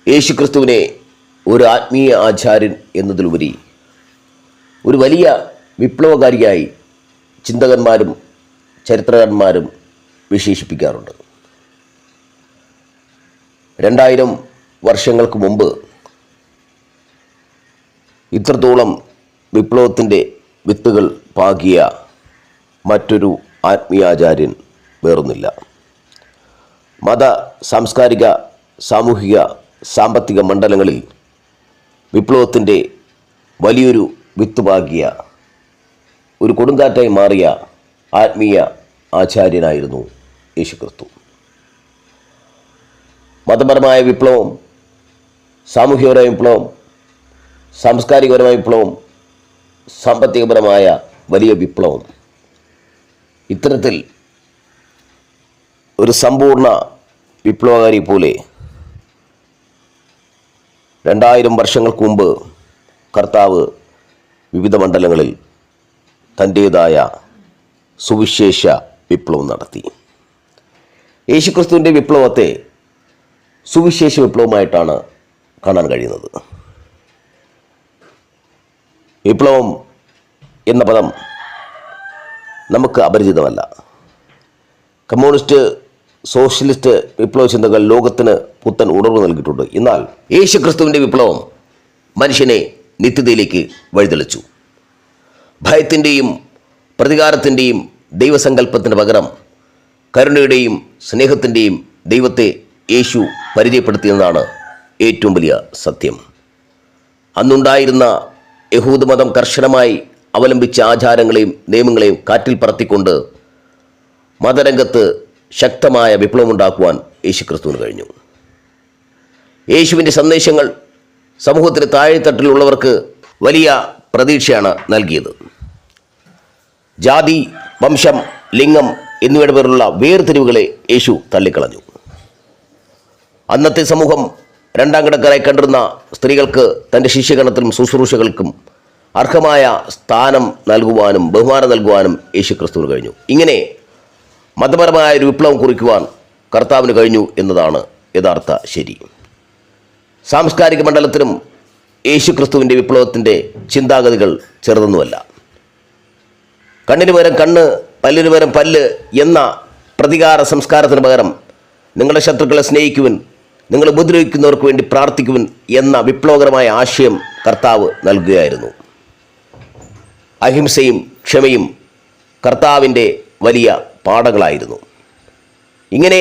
യേശുക്രിസ്തുവിനെ ഒരു ആത്മീയ ആചാര്യൻ എന്നതിലുപരി ഒരു വലിയ വിപ്ലവകാരിയായി ചിന്തകന്മാരും ചരിത്രകാരന്മാരും വിശേഷിപ്പിക്കാറുണ്ട്. 2000 വർഷങ്ങൾക്ക് മുമ്പ് ഇത്രത്തോളം വിപ്ലവത്തിൻ്റെ വിത്തുകൾ പാകിയ മറ്റൊരു ആത്മീയാചാര്യൻ വേറൊന്നില്ല. മത, സാംസ്കാരിക, സാമൂഹിക, സാമ്പത്തിക മണ്ഡലങ്ങളിൽ വിപ്ലവത്തിൻ്റെ വലിയൊരു വിത്ത് പാകിയ ഒരു കൊടുങ്കാറ്റായി മാറിയ ആത്മീയ ആചാര്യനായിരുന്നു യേശുക്രിസ്തു. മതപരമായ വിപ്ലവം, സാമൂഹികപരമായ വിപ്ലവം, സാംസ്കാരികപരമായ വിപ്ലവം, സാമ്പത്തികപരമായ വലിയ വിപ്ലവം, ഇത്തരത്തിൽ ഒരു സമ്പൂർണ്ണ വിപ്ലവകാരി പോലെ 2000 വർഷങ്ങൾക്ക് മുമ്പ് കർത്താവ് വിവിധ മണ്ഡലങ്ങളിൽ തൻ്റേതായ സുവിശേഷ വിപ്ലവം നടത്തി. യേശുക്രിസ്തുവിൻ്റെ വിപ്ലവത്തെ സുവിശേഷ വിപ്ലവമായിട്ടാണ് കാണാൻ കഴിയുന്നത്. വിപ്ലവം എന്ന പദം നമുക്ക് അപരിചിതമല്ല. കമ്മ്യൂണിസ്റ്റ്, സോഷ്യലിസ്റ്റ് വിപ്ലവ ചിന്തകൾ ലോകത്തിന് പുത്തൻ ഉണർവ് നൽകിയിട്ടുണ്ട്. എന്നാൽ യേശുക്രിസ്തുവിൻ്റെ വിപ്ലവം മനുഷ്യനെ നിത്യതയിലേക്ക് വഴിതെളിച്ചു. ഭയത്തിൻ്റെയും പ്രതികാരത്തിൻ്റെയും ദൈവസങ്കല്പത്തിന് പകരം കരുണയുടെയും സ്നേഹത്തിൻ്റെയും ദൈവത്തെ യേശു പരിചയപ്പെടുത്തിയെന്നാണ് ഏറ്റവും വലിയ സത്യം. അന്നുണ്ടായിരുന്ന യഹൂദമതം കർശനമായി അവലംബിച്ച ആചാരങ്ങളെയും നിയമങ്ങളെയും കാറ്റിൽ പറത്തിക്കൊണ്ട് മതരംഗത്ത് ശക്തമായ വിപ്ലവമുണ്ടാക്കുവാൻ യേശുക്രിസ്തുവിന് കഴിഞ്ഞു. യേശുവിൻ്റെ സന്ദേശങ്ങൾ സമൂഹത്തിൻ്റെ താഴെത്തട്ടിലുള്ളവർക്ക് വലിയ പ്രതീക്ഷയാണ് നൽകിയത്. ജാതി, വംശം, ലിംഗം എന്നിവയുടെ പേരിലുള്ള വേർതിരിവുകളെ യേശു തള്ളിക്കളഞ്ഞു. അന്നത്തെ സമൂഹം രണ്ടാം കിടക്കാരായി കണ്ടിരുന്ന സ്ത്രീകൾക്ക് തൻ്റെ ശിഷ്യഗണത്തിലും ശുശ്രൂഷകൾക്കും അർഹമായ സ്ഥാനം നൽകുവാനും ബഹുമാനം നൽകുവാനും യേശുക്രിസ്തുവിന് കഴിഞ്ഞു. ഇങ്ങനെ മതപരമായ ഒരു വിപ്ലവം കുറിക്കുവാൻ കർത്താവിന് കഴിഞ്ഞു എന്നതാണ് യഥാർത്ഥ ശരി. സാംസ്കാരിക മണ്ഡലത്തിലും യേശുക്രിസ്തുവിൻ്റെ വിപ്ലവത്തിൻ്റെ ചിന്താഗതികൾ ചെറുതൊന്നുമല്ല. കണ്ണിന് പകരം കണ്ണ്, പല്ലിന് പകരം പല്ല് എന്ന പ്രതികാര സംസ്കാരത്തിന് പകരം നിങ്ങളുടെ ശത്രുക്കളെ സ്നേഹിക്കുവിൻ, നിങ്ങൾ ഉപദ്രവിക്കുന്നവർക്ക് വേണ്ടി പ്രാർത്ഥിക്കുവിൻ എന്ന വിപ്ലവകരമായ ആശയം കർത്താവ് നൽകുകയായിരുന്നു. അഹിംസയും ക്ഷമയും കർത്താവിൻ്റെ വലിയ പാഠങ്ങളായിരുന്നു. ഇങ്ങനെ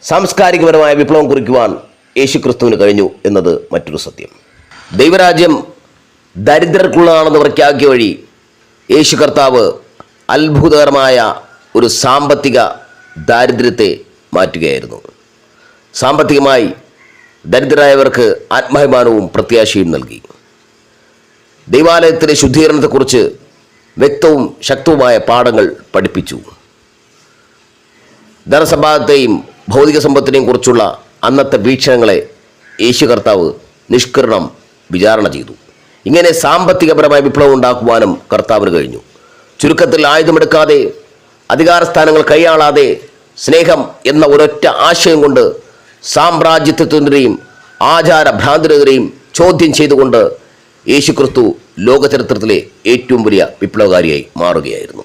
സാംസ്കാരികപരമായ വിപ്ലവം കുറിക്കുവാൻ യേശുക്രിസ്തുവിന് കഴിഞ്ഞു എന്നത് മറ്റൊരു സത്യം. ദൈവരാജ്യം ദരിദ്രർക്കുള്ളതാണെന്ന് പ്രഖ്യാപിക്കുക വഴി യേശു കർത്താവ് അത്ഭുതകരമായ ഒരു സാമ്പത്തിക ദാരിദ്ര്യത്തെ മാറ്റുകയായിരുന്നു. സാമ്പത്തികമായി ദരിദ്രരായവർക്ക് ആത്മാഭിമാനവും പ്രത്യാശയും നൽകി. ദൈവാലയത്തിലെ ശുദ്ധീകരണത്തെക്കുറിച്ച് വ്യക്തവും ശക്തവുമായ പാഠങ്ങൾ പഠിപ്പിച്ചു. ധനസമ്പാദത്തെയും ഭൗതിക സമ്പത്തിനെയും കുറിച്ചുള്ള അന്നത്തെ വീക്ഷണങ്ങളെ യേശു കർത്താവ് നിഷ്കരണം വിചാരണ ചെയ്തു. ഇങ്ങനെ സാമ്പത്തികപരമായ വിപ്ലവം ഉണ്ടാക്കുവാനും കർത്താവിന് കഴിഞ്ഞു. ചുരുക്കത്തിൽ ആയുധമെടുക്കാതെ, അധികാരസ്ഥാനങ്ങൾ കൈയാളാതെ, സ്നേഹം എന്ന ഒരൊറ്റ ആശയം കൊണ്ട് സാമ്രാജ്യത്വത്തിനെതിരെയും ആചാരഭ്രാന്തരെതിരെയും ചോദ്യം ചെയ്തുകൊണ്ട് യേശുക്രിസ്തു ലോകചരിത്രത്തിലെ ഏറ്റവും വലിയ വിപ്ലവകാരിയായി മാറുകയായിരുന്നു.